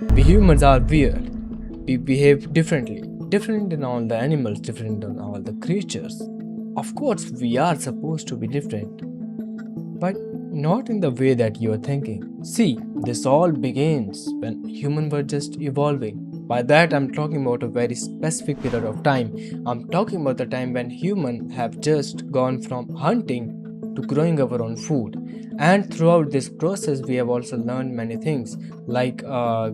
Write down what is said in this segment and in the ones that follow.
We humans are weird. We behave differently, different than all the animals, different than all the creatures. Of course, we are supposed to be different, but not in the way that you are thinking. See, this all begins when humans were just evolving. By that, I'm talking about a very specific period of time. I'm talking about the time when humans have just gone from hunting to growing our own food. And throughout this process, we have also learned many things like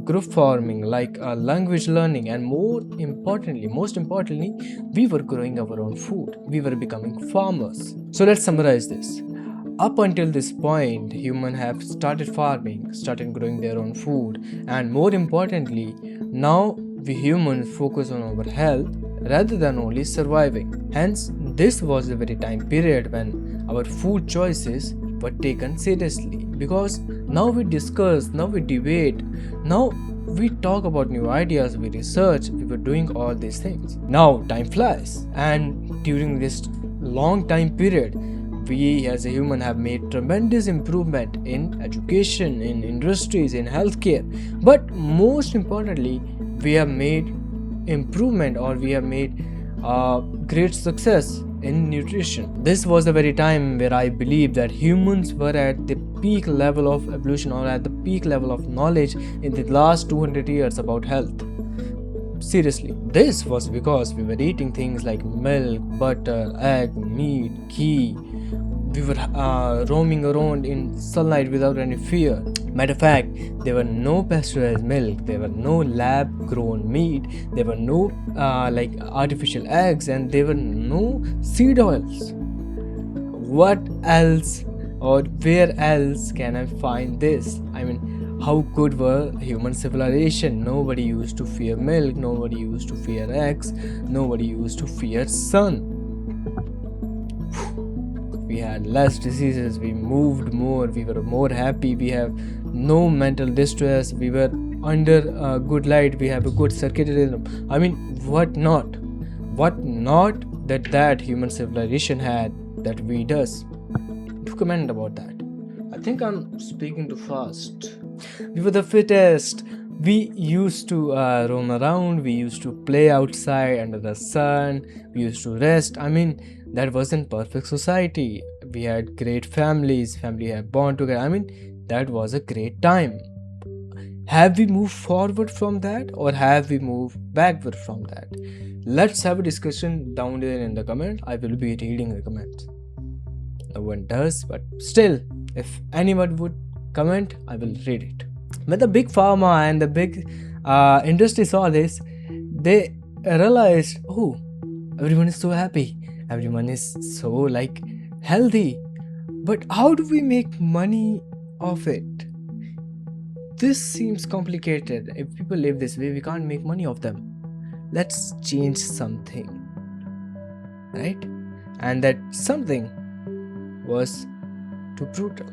group forming, like language learning, and most importantly, we were growing our own food. We were becoming farmers. So let's summarize this. Up until this point, humans have started farming, started growing their own food, and more importantly, now we humans focus on our health rather than only surviving. Hence, this was the very time period when our food choices were taken seriously because now we discuss, now we debate, now we talk about new ideas, we research, we were doing all these things. Now time flies, and during this long time period, we as a human have made tremendous improvement in education, in industries, in healthcare, but most importantly, we have made improvement, or we have made great success in nutrition. This was the very time where I believe that humans were at the peak level of evolution, or at the peak level of knowledge in the last 200 years about health. Seriously, this was because we were eating things like milk, butter, egg, meat, ghee. We were roaming around in sunlight without any fear. Matter of fact, there were no pasteurized milk, there were no lab grown meat, there were no artificial eggs, and there were no seed oils. What else, or where else can I find this? I mean, how good were human civilization? Nobody used to fear milk, nobody used to fear eggs, nobody used to fear sun. We had less diseases, we moved more, we were more happy, we have no mental distress, we were under good light, we have a good circadian rhythm. I mean, what not that human civilization had that we does? To comment about that, I think I'm speaking too fast. We were the fittest. We used to roam around, we used to play outside under the sun, we used to rest. I mean, that wasn't perfect society. We had great families, family had bond together. I mean, that was a great time. Have we moved forward from that, or have we moved backward from that? Let's have a discussion down there in the comment. I will be reading the comments. No one does, but still, if anyone would comment, I will read it. When the big pharma and the big industry saw this, they realized, oh, everyone is so happy, everyone is so like healthy, but how do we make money off it? This seems complicated. If people live this way, we can't make money off them. Let's change something, right? And that something was too brutal.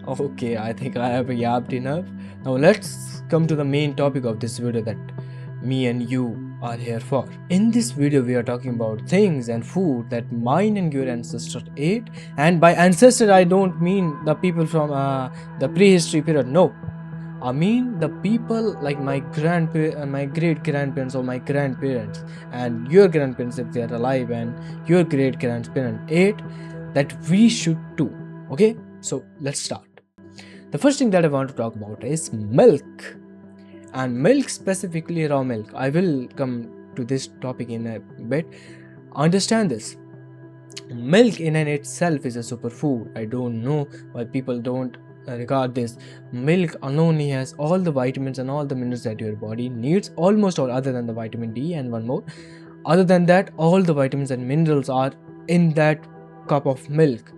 Okay, I think I have yapped enough. Now let's come to the main topic of this video that me and you are here for. In this video, we are talking about things and food that mine and your ancestors ate. And by ancestor, I don't mean the people from the prehistory period. No, I mean the people like my great grandparents, or my grandparents, and your grandparents if they are alive, and your great grandparents ate, that we should do. Okay, so let's start. The first thing that I want to talk about is milk. And milk, specifically raw milk. I will come to this topic in a bit. Understand this. Milk in and itself is a superfood. I don't know why people don't regard this. Milk alone has all the vitamins and all the minerals that your body needs, almost all, other than the vitamin D and one more. Other than that, all the vitamins and minerals are in that cup of milk.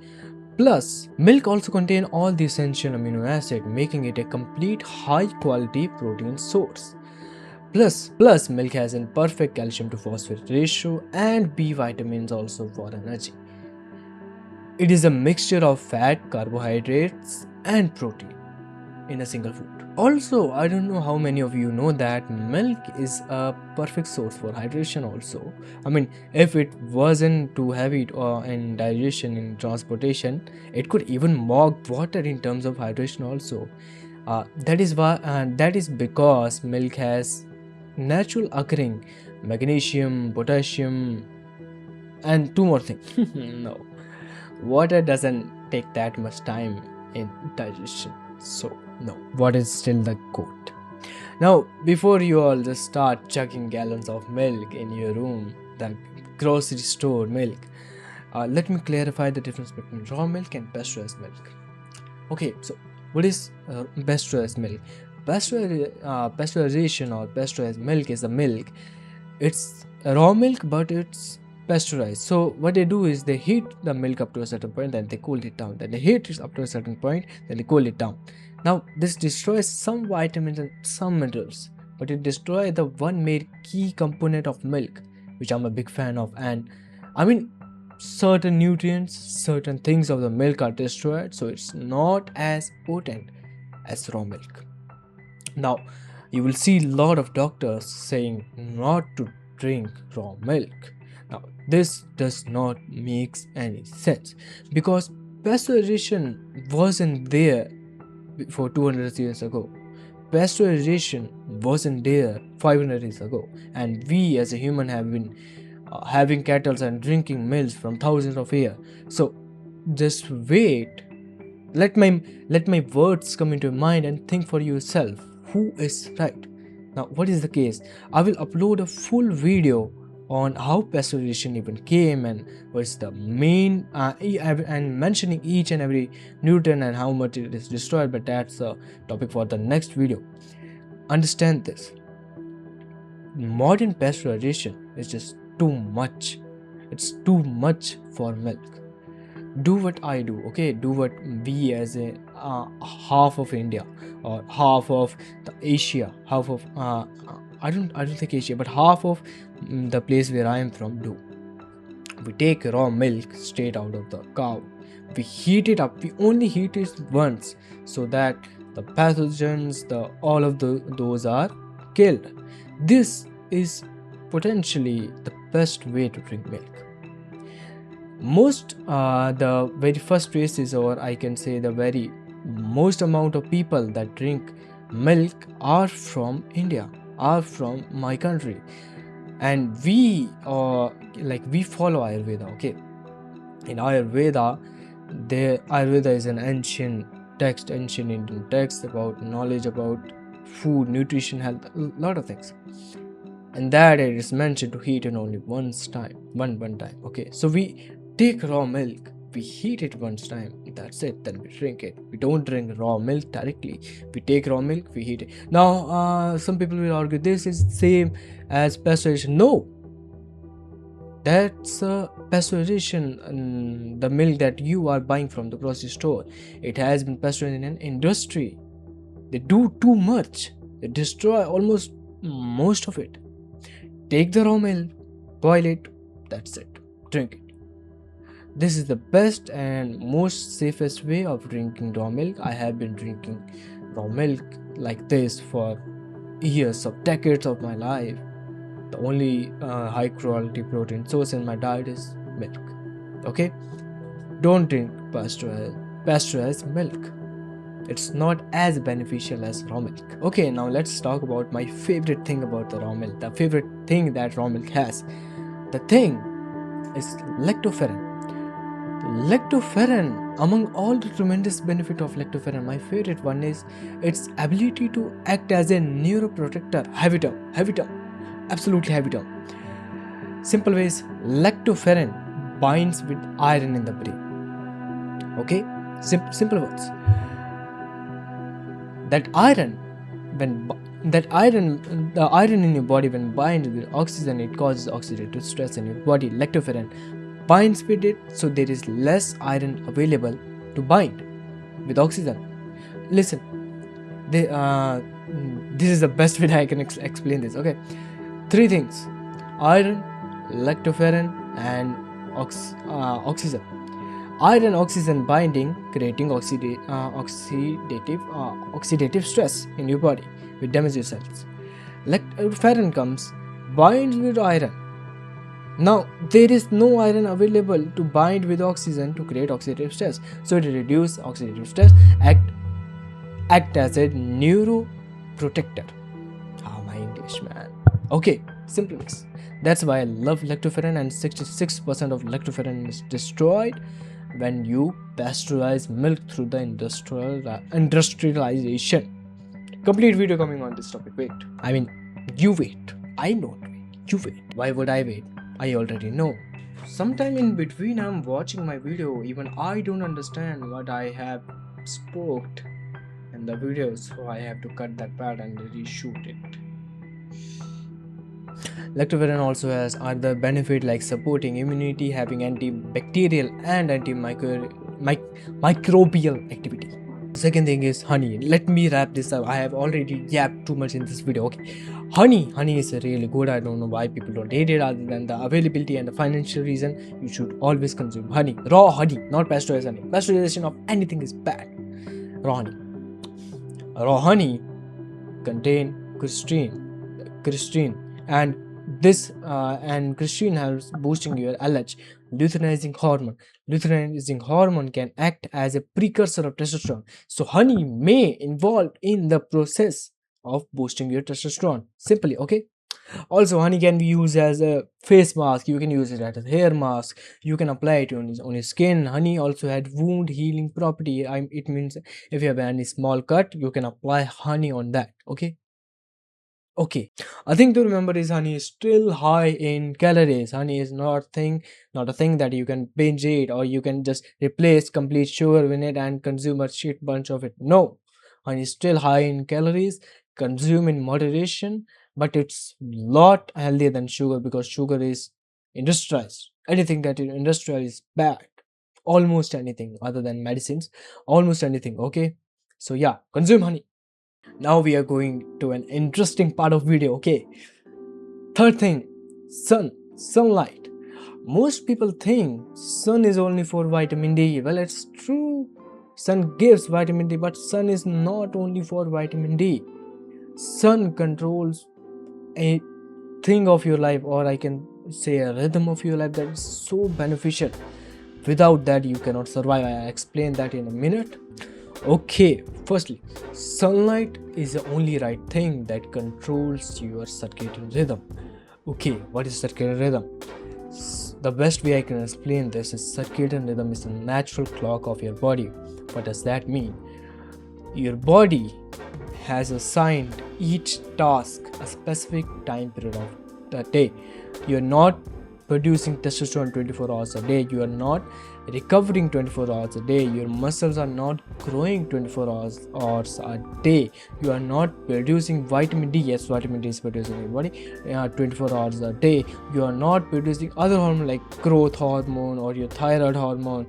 Plus, milk also contains all the essential amino acids, making it a complete high-quality protein source. Plus, milk has a perfect calcium to phosphate ratio and B vitamins also for energy. It is a mixture of fat, carbohydrates, and protein in a single food. Also, I don't know how many of you know that milk is a perfect source for hydration also. I mean, if it wasn't too heavy in digestion, in transportation, it could even mock water in terms of hydration also. That is because milk has natural occurring magnesium, potassium, and two more things. No, water doesn't take that much time in digestion, so no, water is still the goat. Now, before you all just start chugging gallons of milk in your room, the grocery store milk, let me clarify the difference between raw milk and pasteurized milk. Okay, so what is pasteurized milk? Pasteurization or pasteurized milk is the milk. It's raw milk, but it's pasteurized. So what they do is they heat the milk up to a certain point, then they cool it down. Then they heat it up to a certain point, then they cool it down. Now this destroys some vitamins and some minerals, but it destroys the one made key component of milk, which I'm a big fan of. And I mean, certain nutrients, certain things of the milk are destroyed, so it's not as potent as raw milk. Now, you will see a lot of doctors saying not to drink raw milk. Now, this does not make any sense because pasteurization wasn't there before 200 years ago. Pasteurization wasn't there 500 years ago, and we as a human have been having cattle and drinking milk from thousands of years. So just wait. Let my words come into your mind and think for yourself. Who is right? Now, what is the case? I will upload a full video on how pasteurization even came and what's the main and mentioning each and every nutrient and how much it is destroyed. But that's a topic for the next video. Understand this. Modern pasteurization is just too much. It's too much for milk. Do what I do, okay? Do what we as a half of India or half of the Asia, half of I don't think Asia, but half of the place where I am from do. We take raw milk straight out of the cow. We heat it up. We only heat it once so that the pathogens, all of those are killed. This is potentially the best way to drink milk. Most the very first races, or I can say the very most amount of people that drink milk are from India, are from my country, and we follow Ayurveda. Okay, in Ayurveda, Ayurveda is an ancient Indian text about knowledge about food, nutrition, health, a lot of things. And that it is mentioned to heat it only one time. Okay, so we take raw milk, we heat it once time, that's it, then we drink it. We don't drink raw milk directly. We take raw milk, we heat it. Now some people will argue this is same as pasteurization. No, that's pasteurization. The milk that you are buying from the grocery store, it has been pasteurized in an industry. They do too much, they destroy almost most of it. Take the raw milk, boil it, that's it, drink it. This is the best and most safest way of drinking raw milk. I have been drinking raw milk like this for years of decades of my life. The only high quality protein source in my diet is milk. Okay, don't drink pasteurized milk. It's not as beneficial as raw milk. Okay, now let's talk about my favorite thing about the raw milk. The favorite thing that raw milk has. The thing is lactoferrin. Lactoferrin, among all the tremendous benefit of lactoferrin, my favorite one is its ability to act as a neuroprotector. Heavy term, absolutely heavy term. Simple ways, lactoferrin binds with iron in the brain. Okay, simple words. The iron in your body, when binds with oxygen, it causes oxidative stress in your body. Lactoferrin binds with it, so there is less iron available to bind with oxygen. Listen, this is the best way I can explain this. Okay, 3 things: iron, lactoferrin, and oxygen. Iron oxygen binding, creating oxidative stress in your body, which damages your cells. Lactoferrin comes, binds with iron. Now there is no iron available to bind with oxygen to create oxidative stress, so it reduces oxidative stress, act act as a neuroprotector. Ah, my English, man. Okay, simpleness. That's why I love lactoferrin, and 66% of lactoferrin is destroyed when you pasteurize milk through the industrialization. Complete video coming on this topic. Wait. I mean, you wait. I don't wait. You wait. Why would I wait? I already know. Sometime in between I'm watching my video, even I don't understand what I have spoke in the video, so I have to cut that part and reshoot it. Lactoferrin also has other benefit like supporting immunity, having antibacterial and antimicrobial activity. Second thing is honey. Let me wrap this up. I have already yapped too much in this video. Okay, honey is really good. I don't know why people don't hate it. Other than the availability and the financial reason, you should always consume honey, raw honey, not pasteurized honey. Pasteurization of anything is bad. Raw honey contain christine, and this and christine helps boosting your LH, luteinizing hormone. Luteinizing hormone can act as a precursor of testosterone, so honey may involve in the process of boosting your testosterone simply. Okay, also honey can be used as a face mask, you can use it as a hair mask, you can apply it on your skin. Honey also had wound healing property. It means if you have any small cut, you can apply honey on that. Okay, a thing to remember is honey is still high in calories. Honey is not a thing that you can binge eat, or you can just replace complete sugar with it and consume a shit bunch of it. No, honey is still high in calories. Consume in moderation, but it's lot healthier than sugar because sugar is industrialized. Anything that is industrialized is bad. Almost anything other than medicines, almost anything. Okay, so yeah, consume honey. Now we are going to an interesting part of video. Okay, third thing, sunlight. Most people think sun is only for vitamin D. Well, it's true, sun gives vitamin D, but sun is not only for vitamin D. Sun controls a thing of your life, or I can say a rhythm of your life, that is so beneficial. Without that you cannot survive. I explain that in a minute. Okay, firstly, sunlight is the only right thing that controls your circadian rhythm. Okay, what is circadian rhythm? The best way I can explain this is circadian rhythm is the natural clock of your body. What does that mean? Your body has assigned each task a specific time period of the day. You are not producing testosterone 24 hours a day. You are not recovering 24 hours a day. Your muscles are not growing 24 hours a day. You are not producing vitamin D. Yes, vitamin D is produced in your body 24 hours a day. You are not producing other hormone like growth hormone or your thyroid hormone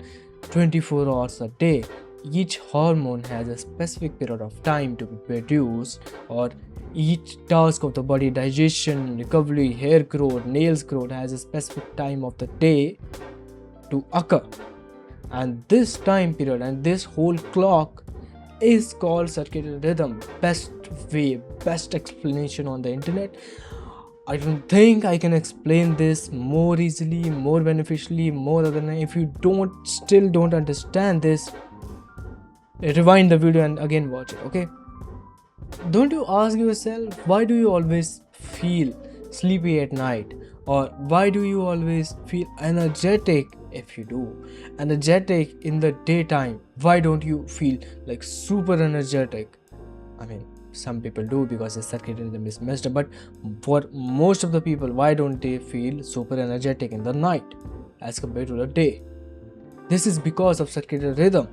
24 hours a day. Each hormone has a specific period of time to be produced, or each task of the body, digestion, recovery, hair growth, nails growth, has a specific time of the day to occur. And this time period and this whole clock is called circadian rhythm. Best explanation on the internet. I don't think I can explain this more easily, more beneficially, more other than. If you still don't understand this, rewind the video and again watch it. Okay, don't you ask yourself, why do you always feel sleepy at night, or why do you always feel energetic? If you do energetic in the daytime, why don't you feel like super energetic? I mean, some people do because the circadian rhythm is messed up, but for most of the people, why don't they feel super energetic in the night as compared to the day? This is because of circadian rhythm.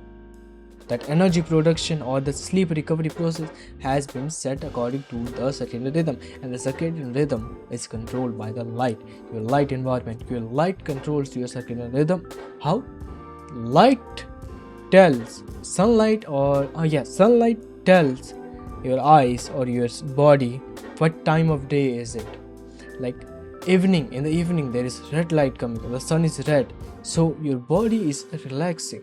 That energy production or the sleep recovery process has been set according to the circadian rhythm, and the circadian rhythm is controlled by the light, your light environment. Your light controls your circadian rhythm. How? Light tells sunlight tells your eyes or your body what time of day is it. Like evening, in the evening there is red light coming, the sun is red, so your body is relaxing.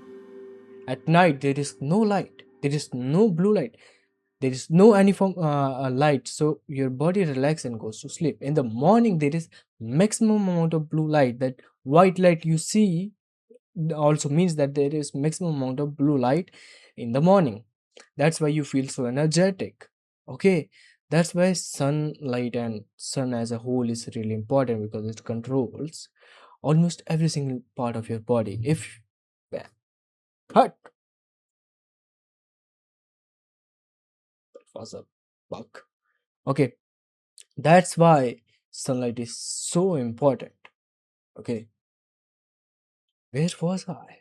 At night there is no light, there is no blue light, there is no any form light, so your body relaxes and goes to sleep. In the morning there is maximum amount of blue light. That white light you see also means that there is maximum amount of blue light in the morning. That's why you feel so energetic. Okay, that's why sunlight and sun as a whole is really important because it controls almost every single part of your body. If hut was a bug. Okay, that's why sunlight is so important. Okay, where was I?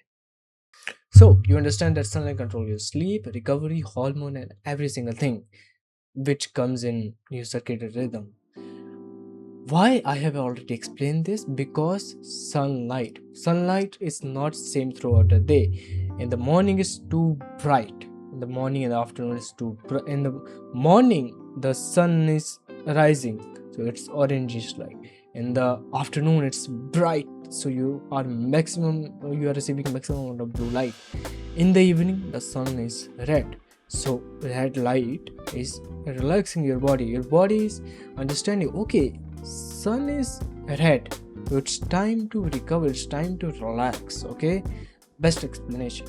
So you understand that sunlight controls your sleep, recovery, hormone, and every single thing which comes in your circadian rhythm. Why I have already explained this? Because sunlight is not same throughout the day. In the morning is too bright, in the morning and the afternoon is too bright. In the morning the sun is rising, so it's orangish light. In the afternoon it's bright, so you are receiving maximum amount of blue light. In the evening the sun is red, so red light is relaxing your body. Your body is understanding, okay, sun is red, so it's time to recover, it's time to relax. Okay, best explanation.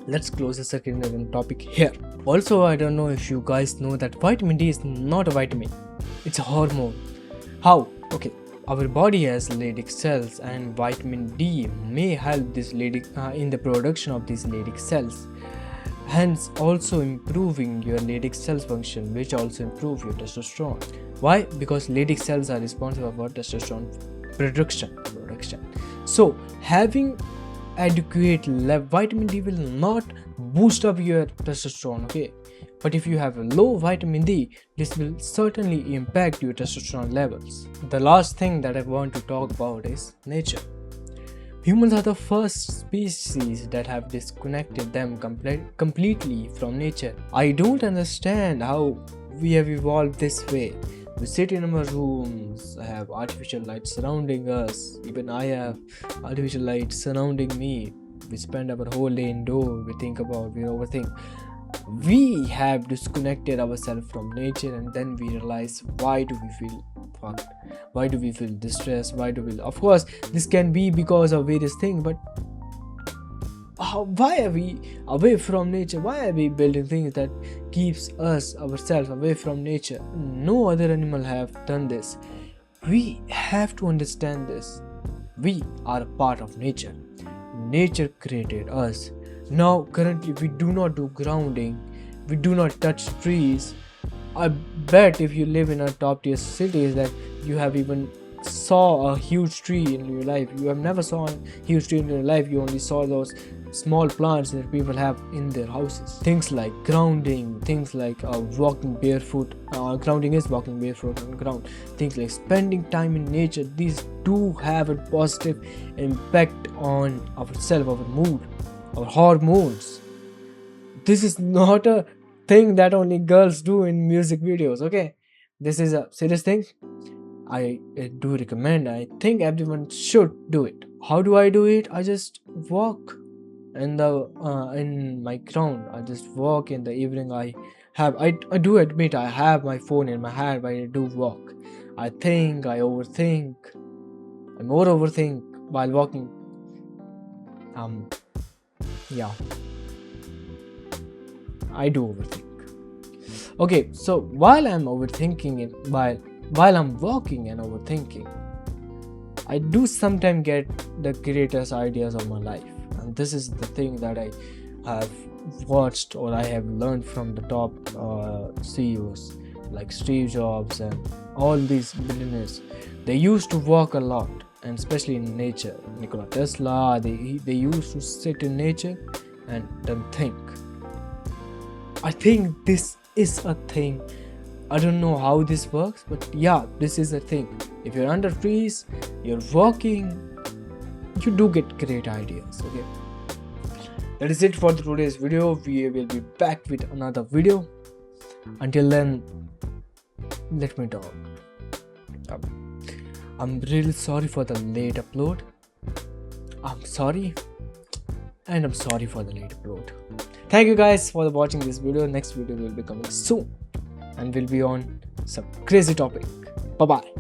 Let's close the circadian topic here. Also, I don't know if you guys know that vitamin D is not a vitamin, it's a hormone. How? Okay, our body has Leydig cells, and vitamin D may help this in the production of these Leydig cells, hence also improving your Leydig cells function, which also improve your testosterone. Why? Because Leydig cells are responsible for testosterone production. So having adequate vitamin D will not boost up your testosterone. Okay, but if you have a low vitamin D, this will certainly impact your testosterone levels. The last thing that I want to talk about is nature. Humans are the first species that have disconnected them completely from nature. I don't understand how we have evolved this way. We sit in our rooms, have artificial light surrounding us. Even I have artificial light surrounding me. We spend our whole day indoor. We overthink. We have disconnected ourselves from nature, and then we realize, why do we feel fucked? Why do we feel distressed? Of course, this can be because of various things, but why are we away from nature? Why are we building things that keeps us ourselves away from nature? No other animal have done this. We have to understand this. We are a part of nature. Nature created us. Now currently we do not do grounding, we do not touch trees. I bet if you live in a top tier cities that you have even saw a huge tree in your life. You have never saw a huge tree in your life. You only saw those small plants that people have in their houses. Things like grounding, things like walking barefoot. Grounding is walking barefoot on the ground. Things like spending time in nature. These do have a positive impact on ourselves, our mood, our hormones. This is not a thing that only girls do in music videos. Okay, this is a serious thing. I do recommend. I think everyone should do it. How do I do it? I just walk in my ground. I just walk in the evening. I do admit I have my phone in my hand, but I do walk. I think, I overthink. I more overthink while walking. Yeah, I do overthink. Okay, so while I'm overthinking it, while I'm walking and overthinking, I do sometimes get the greatest ideas of my life. And this is the thing that I have watched or I have learned from the top CEOs like Steve Jobs and all these billionaires. They used to walk a lot, and especially in nature. Nikola Tesla, they used to sit in nature and then think. I think this is a thing. I don't know how this works, but yeah, this is a thing. If you're under trees, you're walking, you do get great ideas. Okay, that is it for today's video. We will be back with another video. Until then, let me talk. I'm really sorry for the late upload. I'm sorry, and I'm sorry for the late upload. Thank you guys for watching this video. Next video will be coming soon, and we'll be on some crazy topic. Bye bye.